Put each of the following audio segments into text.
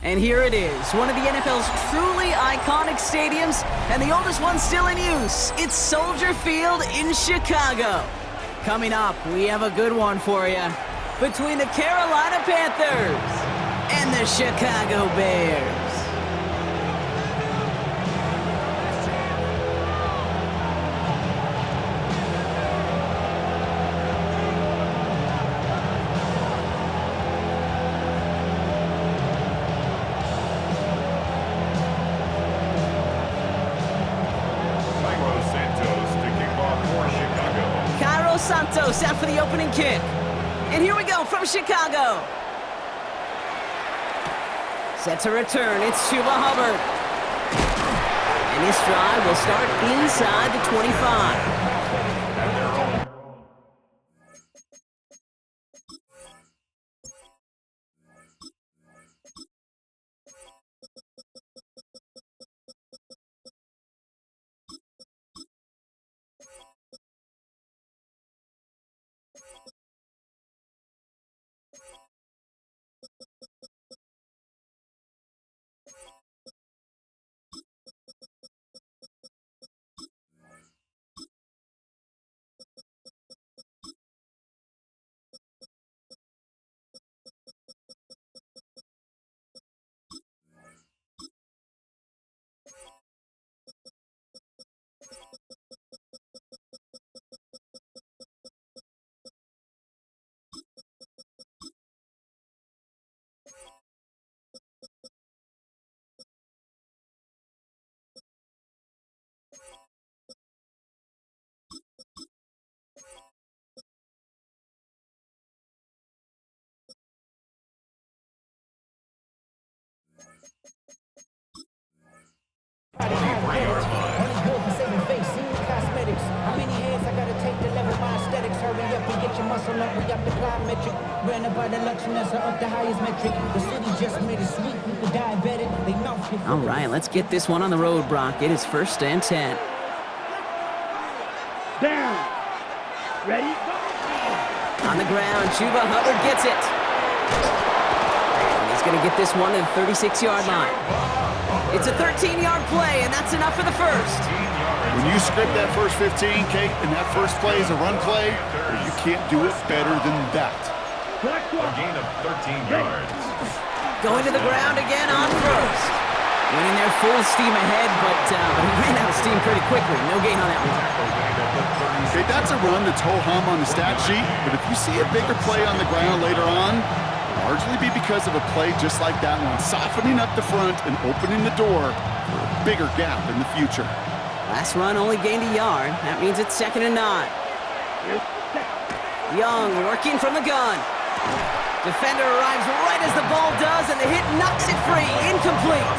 And here it is, one of the NFL's truly iconic stadiums, and the oldest one still in use. It's Soldier Field in Chicago. Coming up, we have a good one for you. Between the Carolina Panthers and the Chicago Bears. Santos out for the opening kick. And here we go from Chicago. Set to return, it's Chuba Hubbard. And his drive will start inside the 25. How many hands I gotta take to level my aesthetics? Hurry up and get your muscle up, we up the plyometric. Ran about the luxuriness of the highest metric. The city just made it sweet with the diabetic. They mouth it. All right, let's get this one on the road, Brock. It is 1st and 10. Down. Ready? On the ground, Chuba Hubbard gets it. And he's going to get this one to the 36-yard line. It's a 13-yard play, and that's enough for the first. When you script that first 15, Kate, and that first play is a run play, you can't do it better than that. A gain of 13 yards. Going to the ground again on first. Winning their full steam ahead, but he ran out of steam pretty quickly. No gain on that one. Okay, that's a run that's ho-hum on the stat sheet, but if you see a bigger play on the ground later on, largely be because of a play just like that one, softening up the front and opening the door for a bigger gap in the future. Last run only gained a yard. That means it's 2nd and 9. Young working from the gun. Defender arrives right as the ball does, and the hit knocks it free. Incomplete.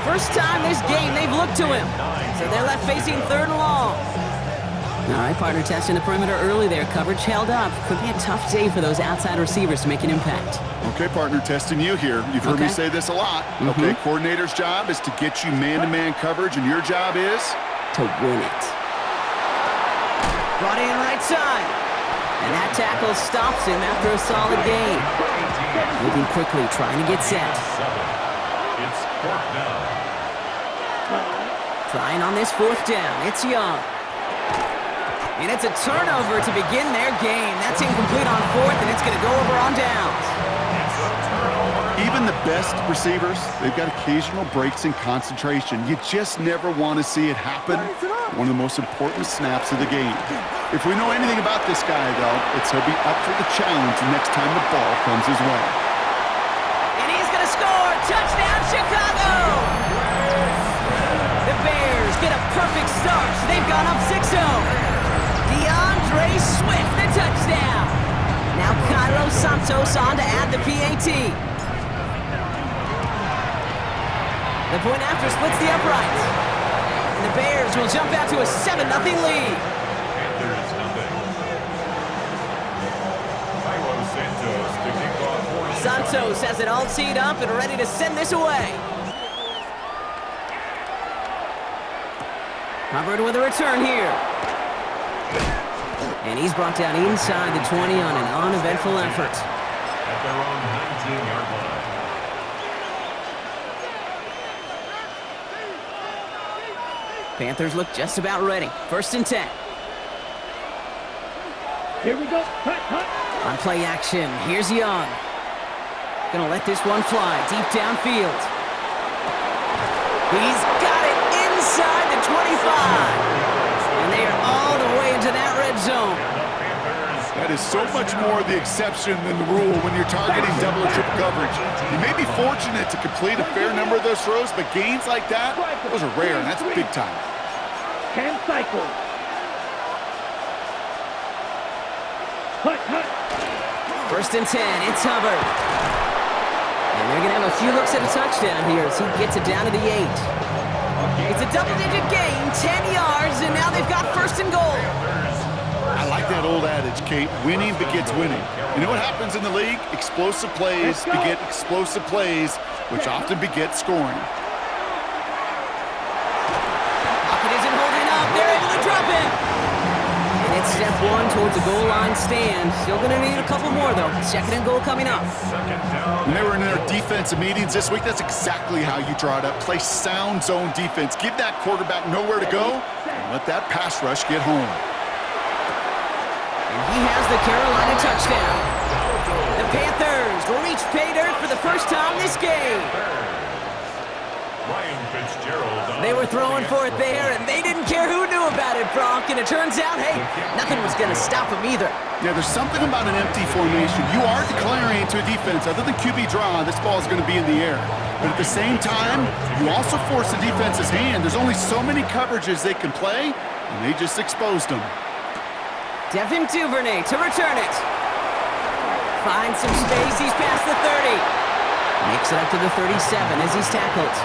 First time this game they've looked to him. So they're left facing 3rd and long. All right, partner, testing the perimeter early there. Coverage held up. Could be a tough day for those outside receivers to make an impact. Okay, partner, testing you here. You've heard me say this a lot. Okay, coordinator's job is to get you man-to-man coverage, and your job is? To win it. Brought in right side. And that tackle stops him after a solid gain. Moving quickly, trying to get set. It's 4th down. Trying on this 4th down. It's Young. And it's a turnover to begin their game. That's incomplete on 4th, and it's going to go over on downs. Even the best receivers, they've got occasional breaks in concentration. You just never want to see it happen. One of the most important snaps of the game. If we know anything about this guy, though, it's he'll be up for the challenge next time the ball comes his way. And he's going to score! Touchdown, Chicago! The Bears get a perfect start. They've gone up 6-0. DeAndre Swift, the touchdown. Now Cairo Santos on to add the PAT. The point after splits the uprights. And the Bears will jump out to a 7-0 lead. Panthers nothing. Cairo Santos to kick off for Chicago. Santos has it all teed up and ready to send this away. Hubbard with a return here. And he's brought down inside the 20 on an uneventful effort. At their own 19-yard line. Panthers look just about ready. 1st and 10. Here we go. Hut, hut. On play action, here's Young. Gonna let this one fly deep downfield. He's got it inside the 25. And they are all the way into that red zone. That is so much more the exception than the rule when you're targeting double or triple coverage. You may be fortunate to complete a fair number of those throws, but gains like that, those are rare, and that's big time. 10 cycles. Hut, hut. 1st and 10, it's Hubbard. And they're going to have a few looks at a touchdown here as he gets it down to the 8. It's a double-digit gain, 10 yards, and now they've got 1st and goal. I like that old adage, Kate. Winning begets winning. You know what happens in the league? Explosive plays beget explosive plays, which often beget scoring. Pocket isn't holding up. They're able to drop him. And it's step 1 towards the goal line stand. Still going to need a couple more, though. 2nd and goal coming up. When they were in their defensive meetings this week, that's exactly how you draw it up. Play sound zone defense. Give that quarterback nowhere to go, and let that pass rush get home. And he has the Carolina touchdown. The Panthers reach pay dirt for the first time this game. They were throwing for it there, and they didn't care who knew about it, Bronk. And it turns out, hey, nothing was going to stop them either. Yeah, there's something about an empty formation. You are declaring to a defense, other than QB draw, this ball is going to be in the air. But at the same time, you also force the defense's hand. There's only so many coverages they can play, and they just exposed them. Devin Duvernay to return it. Finds some space. He's past the 30. Makes it up to the 37 as he's tackled.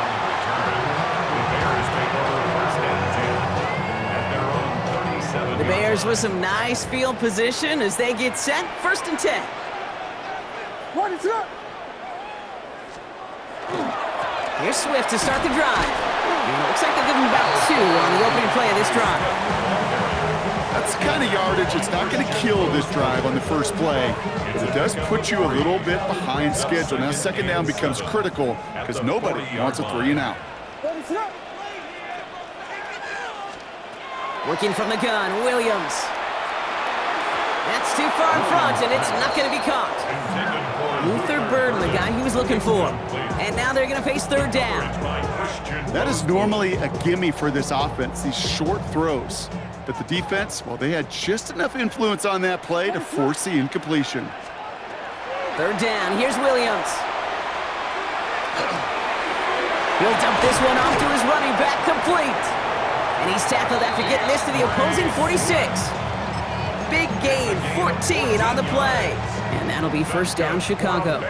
The Bears with some nice field position as they get set. 1st and 10. What is up? Here's Swift to start the drive. And it looks like they'll give him about 2 on the opening play of this drive. That's the kind of yardage. It's not going to kill this drive on the first play, but it does put you a little bit behind schedule. Now 2nd down becomes critical because nobody wants a 3 and out. What is up? Working from the gun, Williams. That's too far in front, and it's not going to be caught. Luther Burden, the guy he was looking for. And now they're going to face 3rd down. That is normally a gimme for this offense, these short throws. But the defense, well, they had just enough influence on that play to force the incompletion. 3rd down, here's Williams. He'll dump this one off to his running back, complete. And he's tackled after getting this to the opposing 46. Big gain, 14 on the play. And that'll be 1st down, Chicago.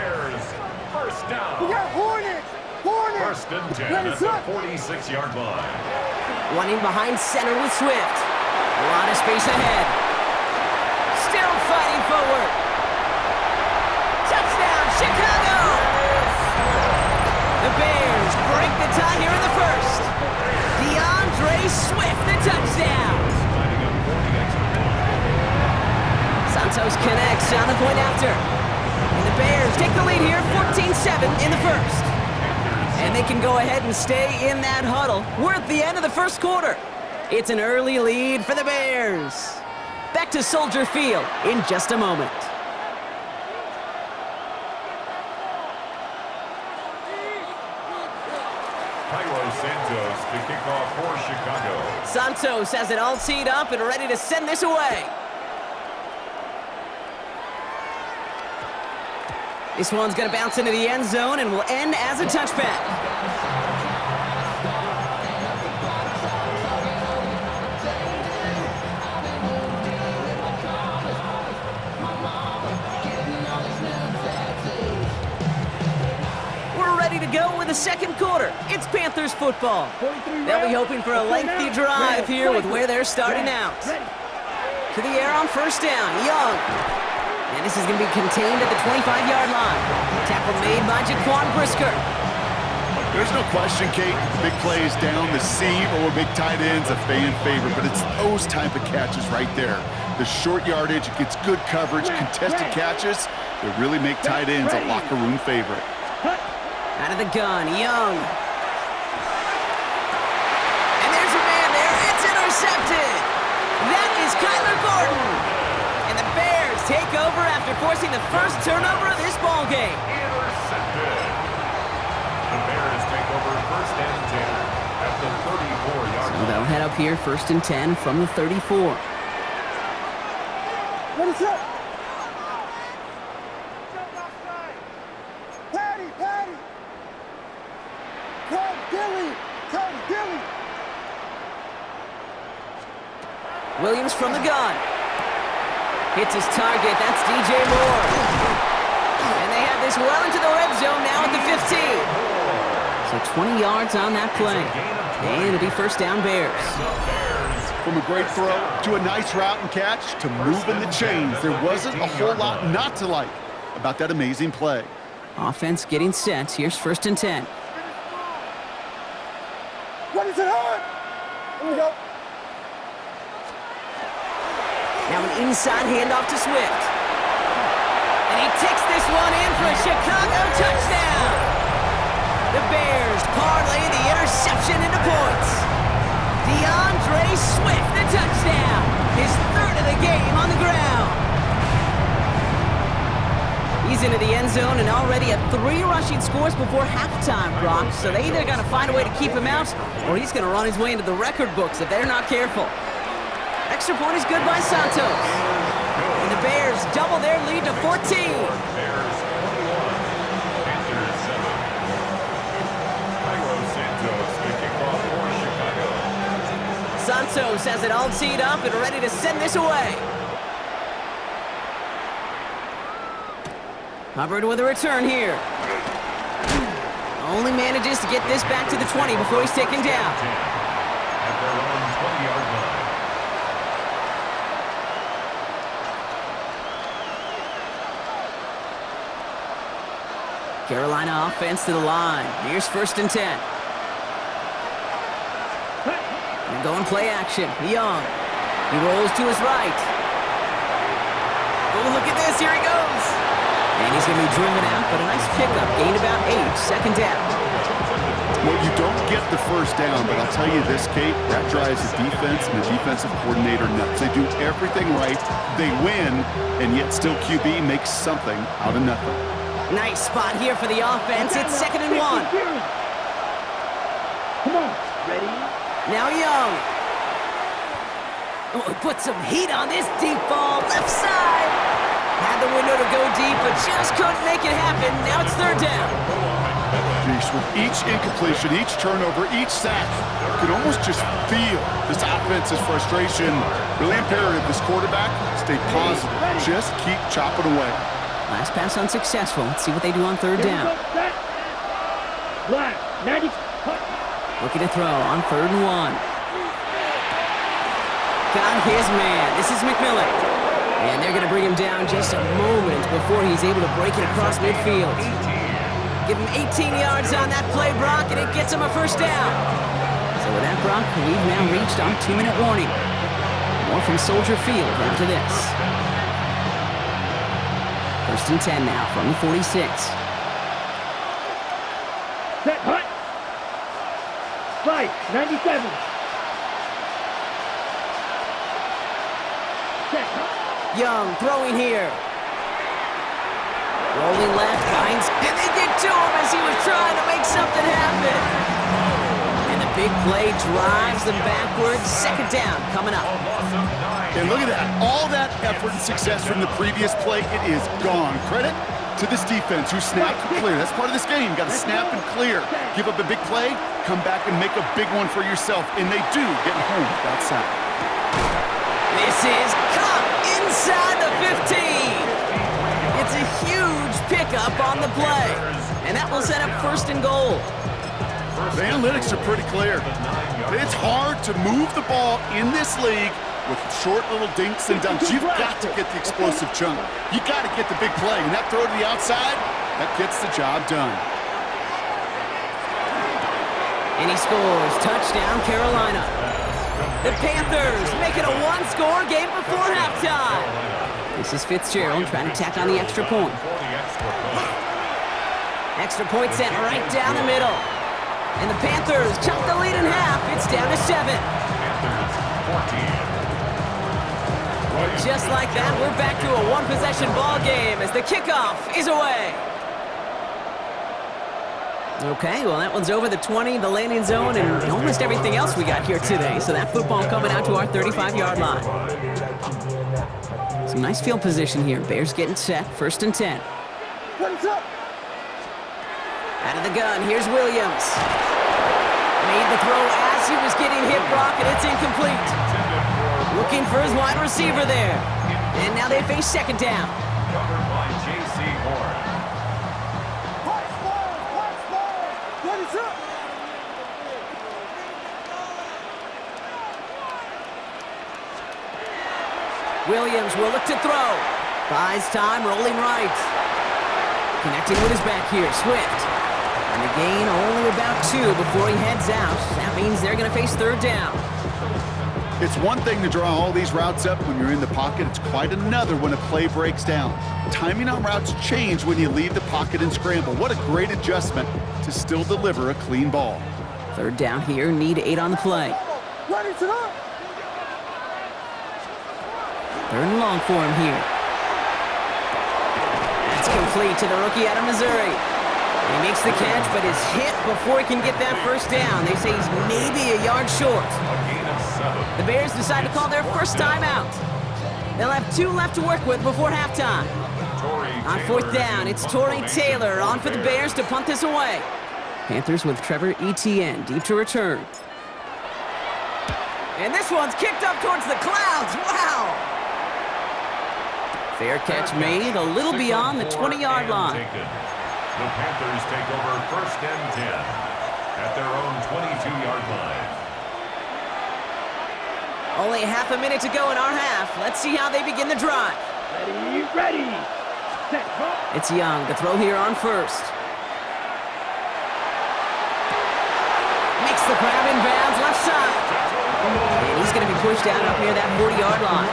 First down. We got Hornets! Hornets! 1st and 10 at the 46-yard line. Running behind center with Swift. A lot of space ahead. Still fighting forward. Touchdown, Chicago! The Bears break the tie here in the 1st. DeAndre Swift, the touchdown. Santos connects on the point after. And the Bears take the lead here, 14-7 in the 1st. And they can go ahead and stay in that huddle. We're at the end of the 1st quarter. It's an early lead for the Bears. Back to Soldier Field in just a moment. Santos to kick off for Chicago. Santos has it all teed up and ready to send this away. This one's going to bounce into the end zone and will end as a touchback. To go with the 2nd quarter. It's Panthers football. They'll be hoping for a lengthy drive here with where they're starting out. To the air on 1st down, Young. And this is going to be contained at the 25-yard line. Tackle made by Jaquan Brisker. There's no question, Kate, big plays down the seam or big tight ends, a fan favorite, but it's those type of catches right there. The short yardage, it gets good coverage, contested catches that really make tight ends a locker room favorite. Out of the gun, Young. And there's a man take over after forcing the first turnover of this ball game. Intercepted. The Bears take over first and 10 at the 34-yard line. So they'll head up here, first and 10 from the 34. Ready, set. Patty, Patty. Come, Dilly. Come, Dilly. Williams from the gun. Hits his target. That's DJ Moore. And they have this well into the red zone now at the 15. So 20 yards on that play. And it'll be first down Bears. From a great throw to a nice route and catch to moving the chains, there wasn't a whole lot not to like about that amazing play. Offense getting set. Here's first and 10. What is it hard? Here we go. Now an inside handoff to Swift. And he takes this one in for a Chicago touchdown. The Bears parlay the interception into points. DeAndre Swift, the touchdown. His third of the game on the ground. He's into the end zone and already at 3 rushing scores before halftime, Brock. So they either got to find a way to keep him out or he's going to run his way into the record books if they're not careful. Extra point is good by Santos. And the Bears double their lead to 14. Bears 21, Panthers 7. Cairo Santos to kick off for Chicago. Santos has it all teed up and ready to send this away. Hubbard with a return here. Only manages to get this back to the 20 before he's taken down. At their own 20-yard line. Carolina offense to the line. Here's first and 10. And going play action. Young. He rolls to his right. Oh, look at this. Here he goes. And he's going to be driven out, but a nice pickup. Gained about 8. Second down. Well, you don't get the first down, but I'll tell you this, Kate, that drives the defense and the defensive coordinator nuts. They do everything right. They win, and yet still QB makes something out of nothing. Nice spot here for the offense. It's second and 1. Come on. Ready? Now Young. Oh, put some heat on this deep ball. Left side. Had the window to go deep, but just couldn't make it happen. Now it's third down. Jeez, with each incompletion, each turnover, each sack, you can almost just feel this offense's frustration. Really imperative, this quarterback, stay positive. Just keep chopping away. Last pass unsuccessful. Let's see what they do on third down. Black, 90. Looking to throw on third and 1. Got his man. This is McMillan. And they're going to bring him down just a moment before he's able to break it across midfield. Give him 18 yards on that play, Brock, and it gets him a first down. So with that, Brock, we've now reached our 2-minute warning. More from Soldier Field after this. First and 10 now from the 46. Set, hut. Spike, 97. Set, hut. Young throwing here. Rolling left, finds, and they get to him as he was trying to make something happen. And the big play drives them backwards. Second down coming up. And look at that. All that effort and success from the previous play, it is gone. Credit to this defense who snapped and clear. That's part of this game. You got to snap and clear. Give up a big play, come back and make a big one for yourself. And they do get home with that sack. This is caught inside the 15. It's a huge pickup on the play. And that will set up first and goal. The analytics are pretty clear. It's hard to move the ball in this league with short little dinks and dunks. You've got to get the explosive chunk. You got to get the big play. And that throw to the outside, that gets the job done. And he scores. Touchdown, Carolina. The Panthers make it a one-score game before halftime. This is Fitzgerald trying to tack on the extra point. Extra point sent right down the middle. And the Panthers chop the lead in half. It's down to 7. just like that, we're back to a one-possession ball game as the kickoff is away. Okay, well, that one's over the 20, the landing zone, and almost everything else we got here today. So that football coming out to our 35-yard line. Some nice field position here. Bears getting set, 1st and 10. What's up? Out of the gun, here's Williams. Made the throw as he was getting hit, Brock, and it's incomplete. Looking for his wide receiver there. And now they face 2nd down. Covered by J.C. Horn. What is up? Williams will look to throw. Buys time, rolling right. Connecting with his back here, Swift. And the gain only about 2 before he heads out. That means they're going to face 3rd down. It's one thing to draw all these routes up when you're in the pocket. It's quite another when a play breaks down. Timing on routes change when you leave the pocket and scramble. What a great adjustment to still deliver a clean ball. 3rd down here, need 8 on the play. What is it up? 3rd and long for him here. That's complete to the rookie out of Missouri. He makes the catch, but is hit before he can get that 1st down. They say he's maybe a yard short. A gain of 7. The Bears decide to call their first timeout. They'll have 2 left to work with before halftime. On 4th down, it's Torrey Taylor on for the Bears to punt this away. Panthers with Trevor Etienne deep to return. And this one's kicked up towards the clouds. Wow! Fair catch made a little beyond the 20-yard line. The Panthers take over 1st and 10 at their own 22-yard line. Only half a minute to go in our half. Let's see how they begin the drive. Ready. Set, huh? It's Young to throw here on 1st. Makes the grab in bounds left side. And he's going to be pushed out up near that 40-yard line.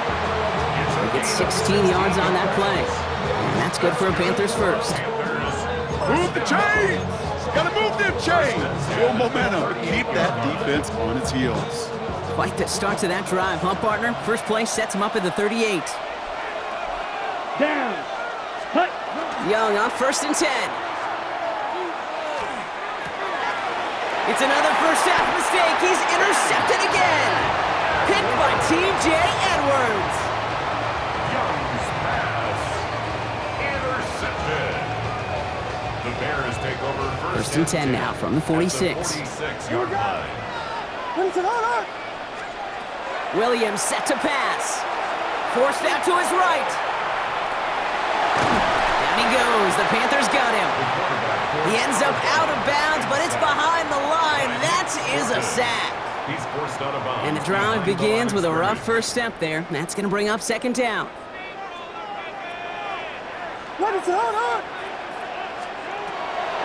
He gets 16 yards on that play. And that's good for a Panthers first. Move the chains! Gotta move them chains! Build momentum. Keep that defense on its heels. Quite the start to that drive, huh, partner? First play sets him up at the 38. Down. Hut. Young on 1st and 10. It's another first half mistake. He's intercepted again. Picked by T.J. Edwards. Young's pass intercepted. The Bears take over 1st and 10 now from the 46. 46-yard line. What is it on? Williams set to pass. Forced out to his right. Down he goes. The Panthers got him. He ends up out of bounds, but it's behind the line. That is a sack. He's forced out of bounds. And the drive begins with a rough first step there. That's going to bring up 2nd down. What is it on?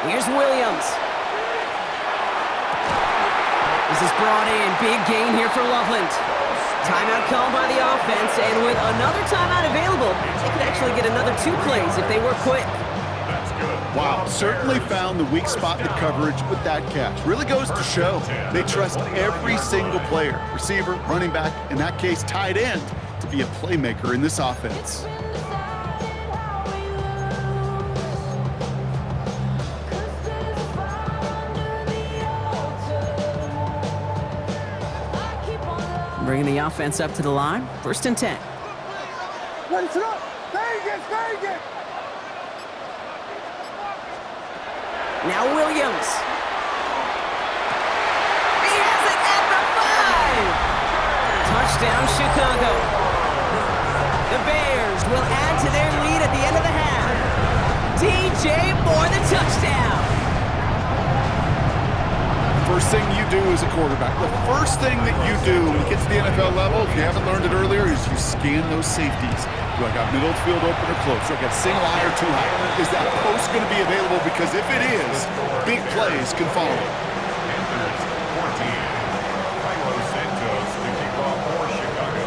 Here's Williams. This is brought in. Big gain here for Loveland. Timeout called by the offense, and with another timeout available, they could actually get another 2 plays if they were quick. That's good. Wow, certainly found the weak spot in the coverage with that catch. Really goes to show they trust every single player, receiver, running back, in that case, tight end, to be a playmaker in this offense. Bringing the offense up to the line. 1st and 10. What is it up? Vegas. Now Williams. He has it at the 5. Touchdown, Chicago. The Bears will add to their lead at the end of the half. DJ Moore, the touchdown. First thing you do as a quarterback, the first thing that you do when you get to the NFL level, if you haven't learned it earlier, is you scan those safeties. Do I got middle field open or close? Do I got single high or 2 high? Is that post going to be available? Because if it is, big plays can follow. Panthers 14. Carlos Santos to kick off for Chicago.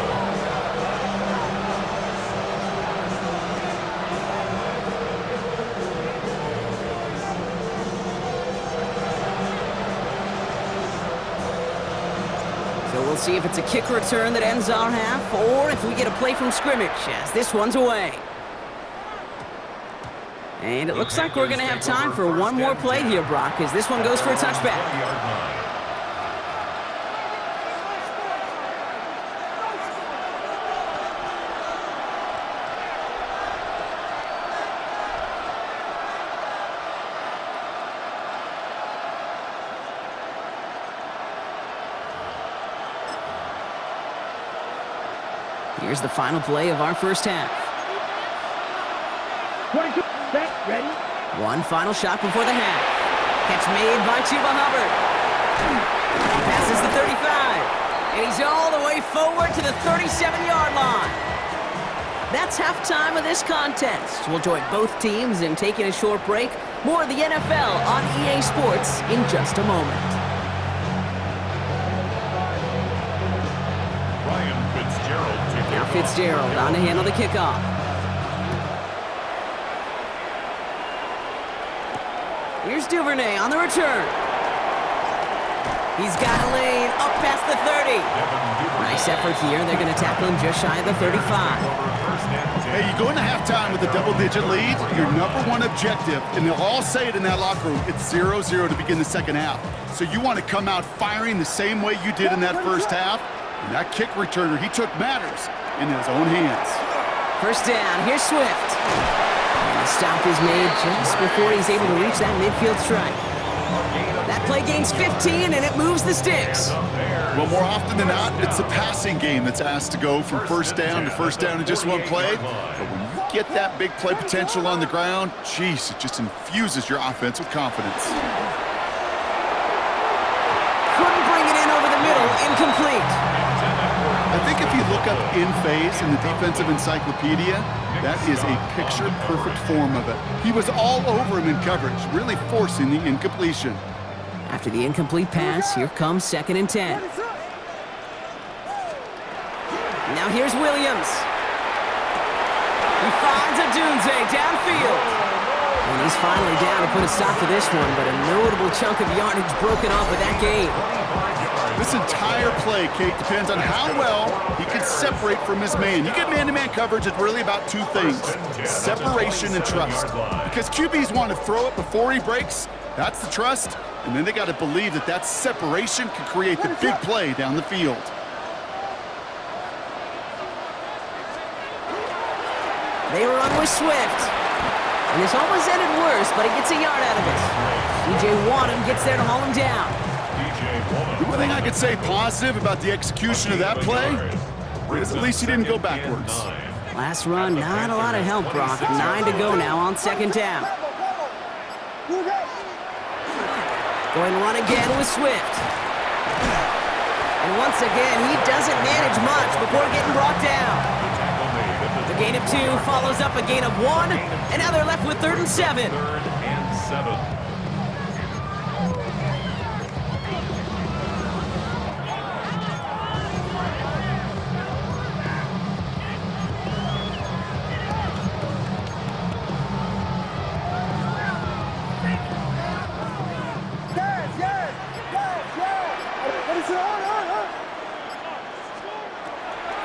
So we'll see if it's a kick return that ends our half, or if we get a play from scrimmage, as this one's away. And it looks like we're going to have time for one more play here, Brock, as this one goes for a touchback. Here's the final play of our first half. 22, set, ready. One final shot before the half. Catch made by Chuba Hubbard. He passes the 35. And he's all the way forward to the 37-yard line. That's halftime of this contest. We'll join both teams in taking a short break. More of the NFL on EA Sports in just a moment. Now Fitzgerald on to handle the kickoff. Here's Duvernay on the return. He's got a lane up past the 30. Nice effort here. They're going to tackle him just shy of the 35. Hey, you go into halftime with a double-digit lead, your number one objective, and they'll all say it in that locker room, it's 0-0 to begin the second half. So you want to come out firing the same way you did in that first half. And that kick returner, he took matters in his own hands. First down, here's Swift. And the stop is made just before he's able to reach that midfield strike. That play gains 15, and it moves the sticks. Well, more often than not, it's the passing game that's asked to go from first down to first down in just one play. But when you get that big play potential on the ground, geez, it just infuses your offense with confidence. Couldn't bring it in over the middle, incomplete. I think if you look up in phase in the defensive encyclopedia, that is a picture-perfect form of it. He was all over him in coverage, really forcing the incompletion. After the incomplete pass, here comes 2nd and 10. Now here's Williams. He finds a Dunze downfield. And he's finally down to put a stop to this one, but a notable chunk of yardage broken off of that game. This entire play, Kate, depends on how well he can separate from his man. You get man-to-man coverage, it's really about two things, separation and trust. Because QBs want to throw it before he breaks, that's the trust, and then they got to believe that that separation can create the big play down the field. They run with Swift. And this almost ended worse, but he gets a yard out of it. DJ Wanham gets there to haul him down. The one thing I could say positive about the execution of that play is at least he didn't go backwards. Last run, not a lot of help, Brock. 9 to go now on 2nd down. Going to run again with Swift. And once again, he doesn't manage much before getting brought down. The gain of 2 follows up a gain of 1, and now they're left with 3rd and 7. 3rd and 7.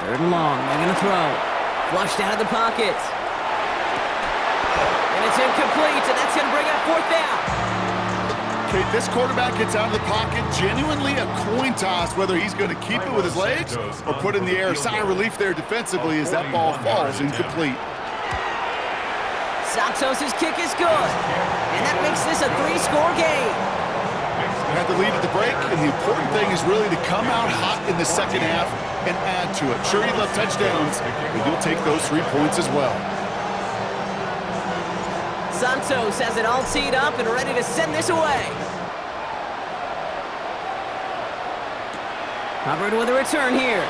Third and long, they're going to throw. Flushed out of the pocket. And it's incomplete, and that's going to bring up 4th down. Okay, this quarterback gets out of the pocket, genuinely a coin toss whether he's going to keep it with his legs or put it in the air. Sigh of relief there defensively as that ball falls incomplete. Santos' kick is good, and that makes this a 3-score game. Had the lead at the break, and the important thing is really to come out hot in the second half and add to it. Sure, you love touchdowns, but you'll take those 3 points as well. Santos has it all teed up and ready to send this away. Hubbard with a return here.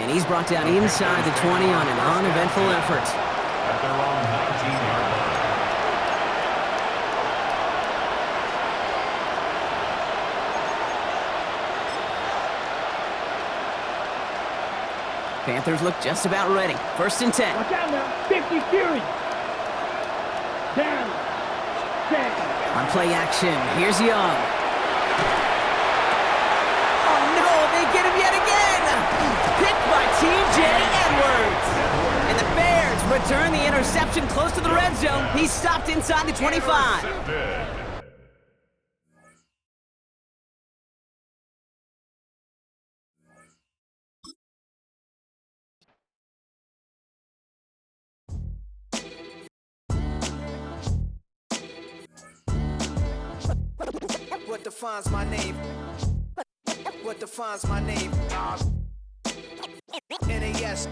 And he's brought down inside the 20 on an uneventful effort. At their own 19-yard line. Panthers look just about ready. 1st and 10. Watch out now. 50 Fury. Down. Set. On play action, here's Young. Oh, return, the interception close to the red zone. He's stopped inside the 25. Intercepted. What defines my name? What defines my name? NAS.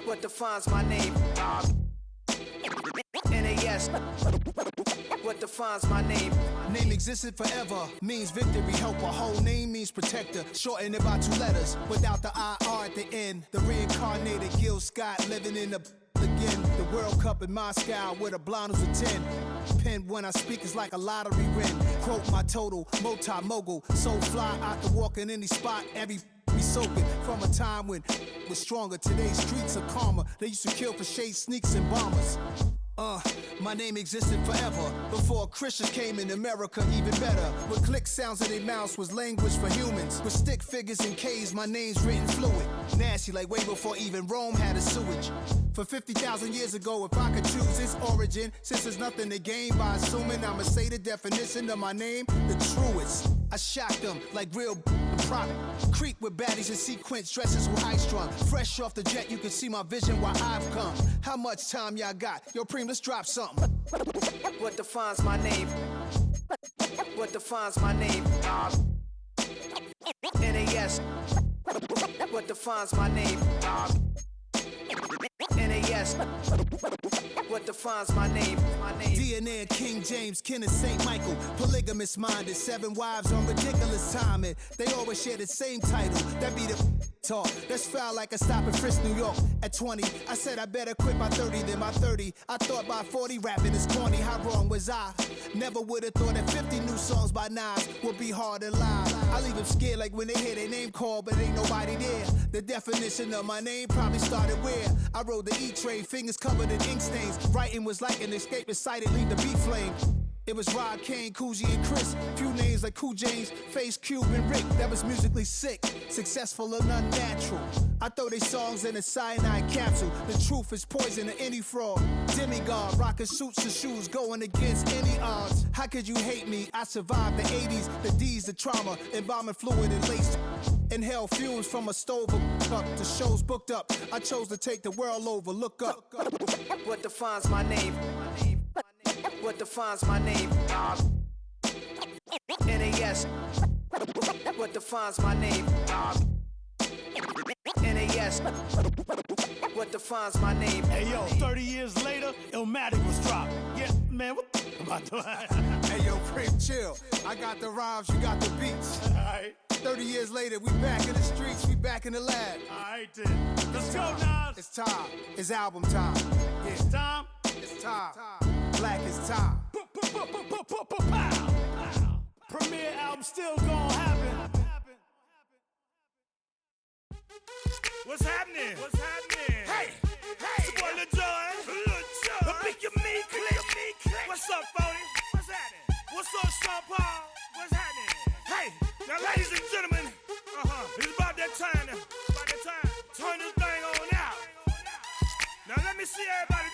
What defines my name? NAS. What defines my name? Name existed forever, means victory, helper. Whole name means protector, shortened it by 2 letters, without the IR at the end. The reincarnated Gil Scott living in the again. The World Cup in Moscow with a blind who's a 10. Pen when I speak is like a lottery win. Quote my total, multi-mogul, so fly I can walk in any spot, every be soaking from a time when was stronger. Today's streets are calmer. They used to kill for shade sneaks and bombers. My name existed forever before Christians came in America, even better. With click sounds in their mouths was language for humans. With stick figures and K's, my name's written fluid. Nasty like way before even Rome had a sewage. For 50,000 years ago, if I could choose its origin, since there's nothing to gain by assuming I'ma say the definition of my name, the truest. I shocked them like real prop. Creep with baddies in sequence, dresses with high strung. Fresh off the jet, you can see my vision where I've come. How much time y'all got? Yo, Preem, let's drop something. What defines my name? What defines my name? NAS. What defines my name? NAS. What defines my name? DNA of King James, kin of St. Michael. Polygamous minded, 7 wives on ridiculous timing. They always share the same title. That be the talk. That's foul like a stop in Frisk, New York. At 20, I said I better quit by 30 than by 30. I thought by 40 rapping is corny. How wrong was I? Never would have thought that 50 new songs by Nas would be hard to lie. I leave them scared like when they hear their name called, but ain't nobody there. The definition of my name probably started where I rode the E-train, fingers covered in ink stains. Writing was like an escape excited, leave the beat flame. It was Rod, Kane, Coogee, and Chris. Few names like Cool James, Face, Cube, and Rick. That was musically sick, successful and unnatural. I throw they songs in a cyanide capsule. The truth is poison to any fraud. Demigod, rocking suits and shoes, going against any odds. How could you hate me? I survived the 80s, the D's, the trauma, embalming fluid and lace. Inhale fumes from a stove up. The show's booked up. I chose to take the world over. Look up. What defines my name? What defines my name? NAS. What defines my name? NAS. What defines my name? Hey yo, 30 years later, Illmatic was dropped. Yeah, man, what the am I doing? Hey yo, Preem, chill. I got the rhymes, you got the beats. Alright, 30 years later, we back in the streets, we back in the lab. alright then. Let's go, Nas. It's time. It's album time. Yeah, It's time. it's time. Black is time. Pow. Premiere album still gonna happen. What's happening? What's happening? Hey, it's your boy Lil Joy. Pick your me click. What's up, 40? What's happening? What's up, Sean Paul? What's happening? Hey, now ladies and gentlemen, it's about that time. Turn this thing on out. Now let me see everybody